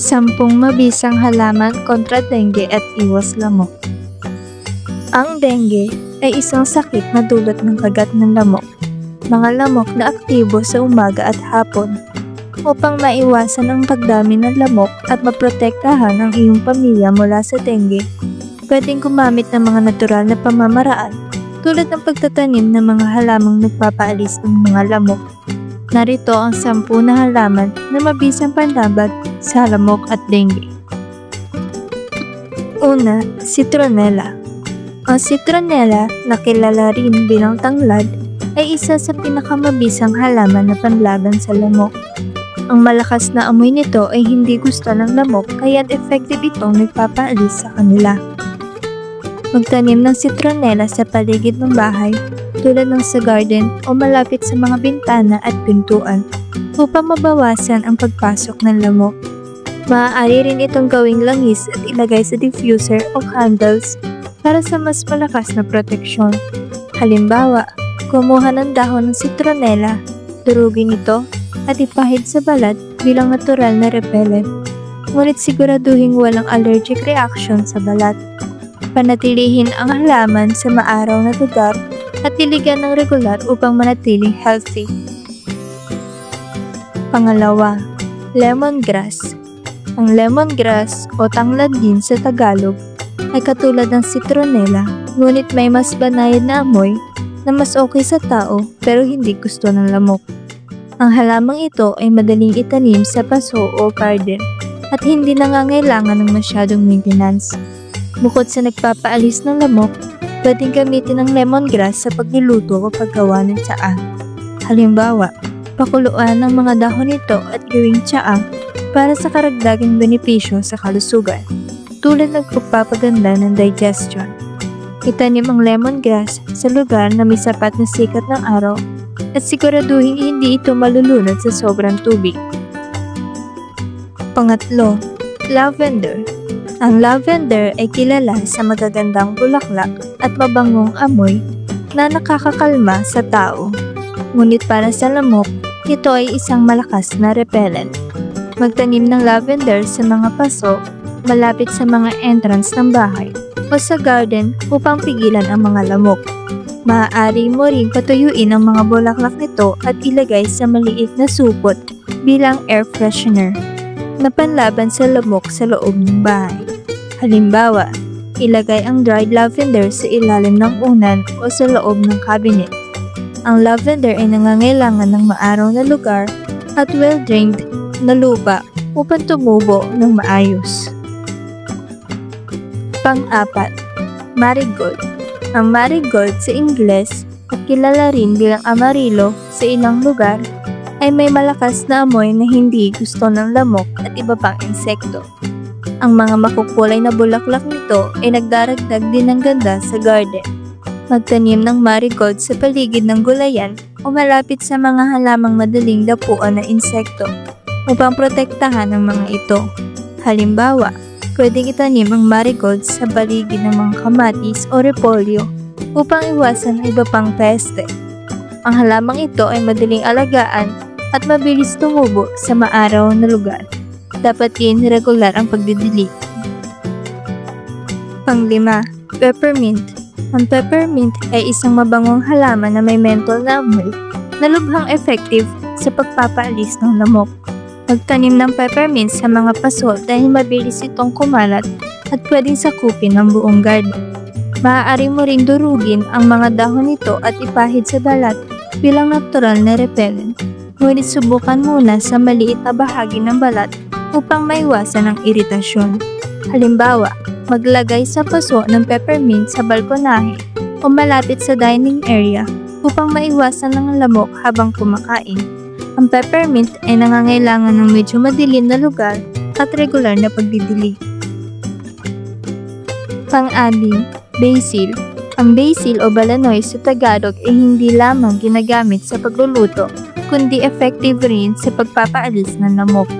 10 mabisang halaman kontra dengue at iwas lamok. Ang dengue ay isang sakit na dulot ng kagat ng lamok. Mga lamok na aktibo sa umaga at hapon. Upang maiwasan ang pagdami ng lamok at maprotektahan ang iyong pamilya mula sa dengue, pwedeng gumamit ng mga natural na pamamaraan tulad ng pagtatanim ng mga halamang nagpapaalis ng mga lamok. Narito ang 10 na halaman na mabisang panlaban sa lamok at dengue. Una, citronella. Ang citronella, na kilala rin bilang tanglad, ay isa sa pinakamabisang halaman na panlaban sa lamok. Ang malakas na amoy nito ay hindi gusto ng lamok kaya't effective itong nagpapaalis sa kanila. Magtanim ng citronella sa paligid ng bahay tulad ng sa garden o malapit sa mga bintana at pintuan upang mabawasan ang pagpasok ng lamok. Maaari rin itong gawing langis at ilagay sa diffuser o candles para sa mas malakas na proteksyon. Halimbawa, kumuha ng dahon ng citronella, durugin ito at ipahid sa balat bilang natural na repellent. Ngunit siguraduhin walang allergic reaction sa balat. Panatilihin ang halaman sa maaraw na lugar at diligan ng regular upang manatiling healthy. Pangalawa, lemongrass. Ang lemongrass o tanglad din sa Tagalog ay katulad ng citronella, ngunit may mas banayad na amoy na mas okay sa tao pero hindi gusto ng lamok. Ang halamang ito ay madaling itanim sa paso o garden at hindi nangangailangan ng masyadong maintenance. Bukod sa nagpapaalis ng lamok, pwedeng gamitin ang lemongrass sa pagluluto o paggawa ng tsaa. Halimbawa, pakuluan ng mga dahon nito at gawing tsaa para sa karagdagang benepisyo sa kalusugan, tulad ng pagpapaganda ng digestion. Itanim ang lemongrass sa lugar na may sapat na sikat ng araw at siguraduhin hindi ito malulunod sa sobrang tubig. Pangatlo, lavender. Ang lavender ay kilala sa magagandang bulaklak at mabangong amoy na nakakakalma sa tao. Ngunit para sa lamok, ito ay isang malakas na repellent. Magtanim ng lavender sa mga paso, malapit sa mga entrance ng bahay o sa garden upang pigilan ang mga lamok. Maaari mo ring patuyuin ang mga bulaklak nito at ilagay sa maliit na supot bilang air freshener na panlaban sa lamok sa loob ng bahay. Halimbawa, ilagay ang dried lavender sa ilalim ng unan o sa loob ng cabinet. Ang lavender ay nangangailangan ng maaraw na lugar at well-drained na lupa upang tumubo ng maayos. Pang-apat, marigold. Ang marigold sa Ingles at kilala rin bilang amarillo sa ilang lugar ay may malakas na amoy na hindi gusto ng lamok at iba pang insekto. Ang mga makukulay na bulaklak nito ay nagdaragdag din ng ganda sa garden. Magtanim ng marigold sa paligid ng gulayan o malapit sa mga halamang madaling dapuan na insekto upang protektahan ang mga ito. Halimbawa, pwedeng itanim ang marigold sa paligid ng mga kamatis o repolyo upang iwasan ang iba pang peste. Ang halamang ito ay madaling alagaan at mabilis tumubo sa maaraw na lugar. Dapat din regular ang pagdidilig. Pang-5, peppermint. Ang peppermint ay isang mabangong halaman na may menthol na amoy na lubhang effective sa pagpapaalis ng lamok. Magtanim ng peppermint sa mga paso dahil mabilis itong kumalat at pwedeng sakupin ang buong garden. Maaari mo ring durugin ang mga dahon nito at ipahid sa balat bilang natural na repellent. Ngunit subukan muna sa maliit na bahagi ng balat upang maiwasan ang iritasyon. Halimbawa, maglagay sa paso ng peppermint sa balkonahe o malapit sa dining area upang maiwasan ang lamok habang kumakain. Ang peppermint ay nangangailangan ng medyo madilim na lugar at regular na pagdidilig. Pang-6, basil. Ang basil o balanoy sa Tagalog ay hindi lamang ginagamit sa pagluluto, kundi effective rin sa pagpapaalis ng lamok.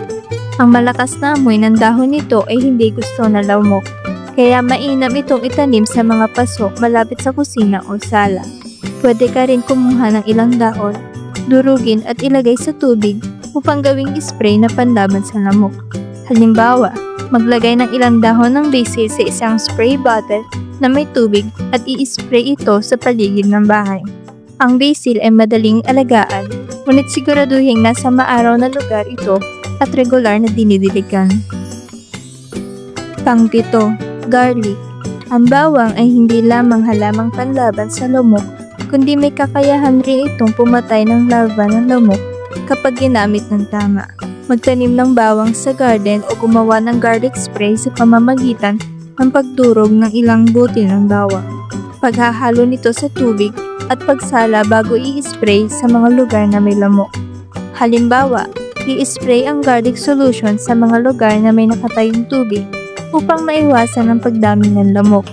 Ang malakas na amoy ng dahon nito ay hindi gusto ng lamok, kaya mainam itong itanim sa mga paso malapit sa kusina o sala. Pwede ka rin kumuha ng ilang dahon, durugin at ilagay sa tubig upang gawing spray na panlaban sa lamok. Halimbawa, maglagay ng ilang dahon ng basil sa isang spray bottle na may tubig at i-spray ito sa paligid ng bahay. Ang basil ay madaling alagaan, ngunit siguraduhin nasa maaraw na lugar ito at regular na dinidiligan. Pang-7, garlic. Ang bawang ay hindi lamang halamang panlaban sa lumok, kundi may kakayahan rin itong pumatay ng larva ng lumok kapag ginamit ng tama. Magtanim ng bawang sa garden o gumawa ng garlic spray sa pamamagitan ng pagdurog ng ilang butil ng bawang. Paghahalo nito sa tubig at pagsala bago i-spray sa mga lugar na may lamok. Halimbawa, i-spray ang garlic solution sa mga lugar na may nakatayong tubig upang maiwasan ang pagdami ng lamok.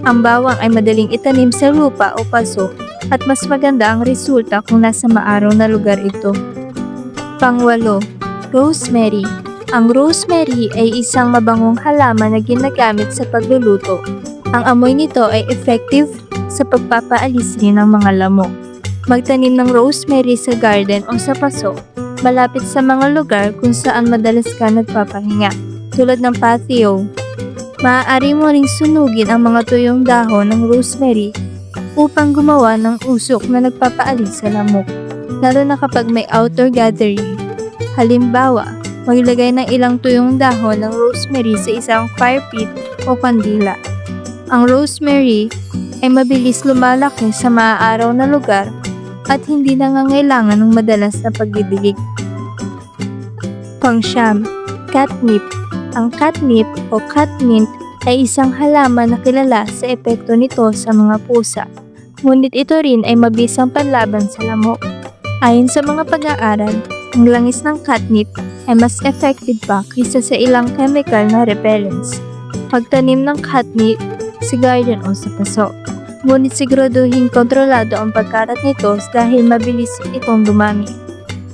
Ang bawang ay madaling itanim sa lupa o paso at mas maganda ang resulta kung nasa maaraw na lugar ito. Pang-8, rosemary. Ang rosemary ay isang mabangong halaman na ginagamit sa pagluluto. Ang amoy nito ay effective sa pagpapaalis rin ng mga lamok. Magtanim ng rosemary sa garden o sa paso, malapit sa mga lugar kung saan madalas ka nagpapahinga, tulad ng patio. Maaari mo ring sunugin ang mga tuyong dahon ng rosemary upang gumawa ng usok na nagpapaalis sa lamok, lalo na kapag may outdoor gathering. Halimbawa, maglagay ng ilang tuyong dahon ng rosemary sa isang fire pit o kandila. Ang rosemary ay mabilis lumalaki sa maaaraw na lugar at hindi nangangailangan ng madalas na pagdidilig. Pang-9, catnip. Ang catnip o catmint ay isang halaman na kilala sa epekto nito sa mga pusa, ngunit ito rin ay mabisang panlaban sa lamok. Ayon sa mga pag-aaral, ang langis ng catnip ay mas effective pa kaysa sa ilang chemical na repellents. Pagtanim ng catnip sa garden o sa paso, ngunit siguraduhin kontrolado ang pagkarat nito dahil mabilis itong dumami.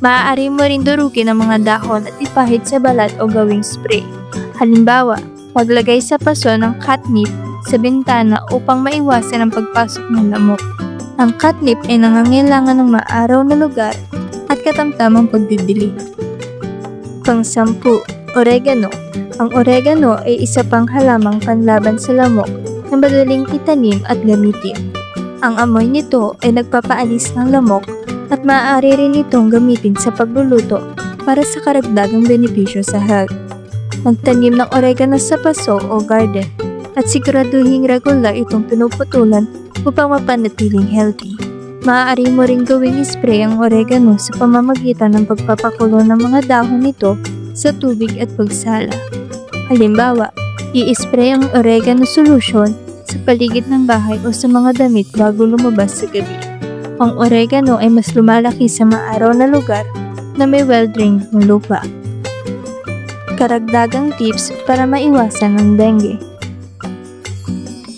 Maaari mo rin durugin ang mga dahon at ipahid sa balat o gawing spray. Halimbawa, maglagay sa paso ng catnip sa bintana upang maiwasan ang pagpasok ng lamok. Ang catnip ay nangangailangan ng maaraw na lugar at katamtamang pagdidilig. Pang-10, oregano. Ang oregano ay isa pang halamang panlaban sa lamok na madaling itanim at gamitin. Ang amoy nito ay nagpapaalis ng lamok at maaari rin itong gamitin sa pagluluto para sa karagdagang benepisyo sa health. Magtanim ng oregano sa paso o garden at siguraduhin regular itong pinuputulan upang mapanatiling healthy. Maaari mo ring gawing spray ang oregano sa pamamagitan ng pagpapakulo ng mga dahon nito sa tubig at pagsala. Halimbawa, i-spray ang oregano solution sa paligid ng bahay o sa mga damit bago lumabas sa gabi. Ang oregano ay mas lumalaki sa maaraw na lugar na may well-drained na lupa. Karagdagang tips para maiwasan ang dengue.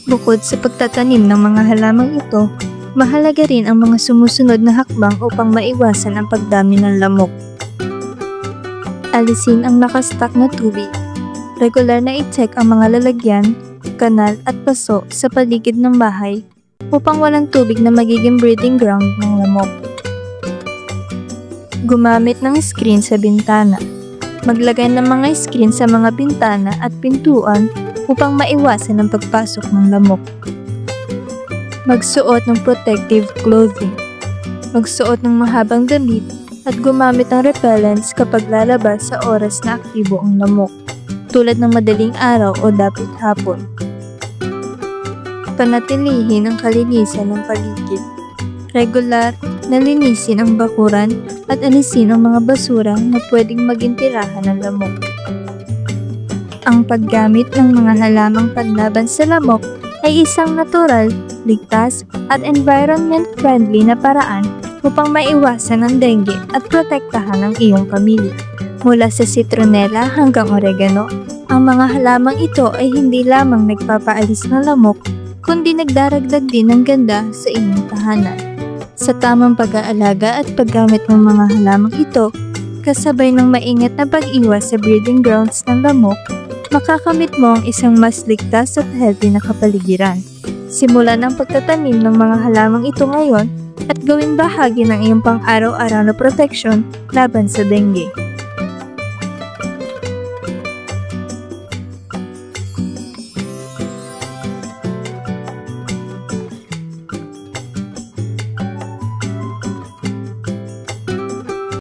Bukod sa pagtatanim ng mga halamang ito, mahalaga rin ang mga sumusunod na hakbang upang maiwasan ang pagdami ng lamok. Alisin ang nakastock na tubig. Regular na i-check ang mga lalagyan, kanal at paso sa paligid ng bahay upang walang tubig na magiging breeding ground ng lamok. Gumamit ng screen sa bintana. Maglagay ng mga screen sa mga bintana at pintuan upang maiwasan ang pagpasok ng lamok. Magsuot ng protective clothing. Magsuot ng mahabang damit at gumamit ng repellents kapag lalabas sa oras na aktibo ang lamok, tulad ng madaling araw o dapit hapon. Panatilihin ang kalinisan ng paligid. Regular na linisin ang bakuran at alisin ang mga basura na pwedeng maging tirahan ng lamok. Ang paggamit ng mga halamang panlaban sa lamok ay isang natural, ligtas at environment-friendly na paraan upang maiwasan ang dengue at protektahan ang iyong pamilya. Mula sa citronella hanggang oregano, ang mga halamang ito ay hindi lamang nagpapaalis ng lamok, kundi nagdaragdag din ng ganda sa inyong tahanan. Sa tamang pag-aalaga at paggamit ng mga halamang ito, kasabay ng maingat na pag-iwas sa breeding grounds ng lamok, makakamit mo ang isang mas ligtas at healthy na kapaligiran. Simulan ang pagtatanim ng mga halamang ito ngayon at gawing bahagi ng iyong pang-araw-araw na proteksyon laban sa dengue.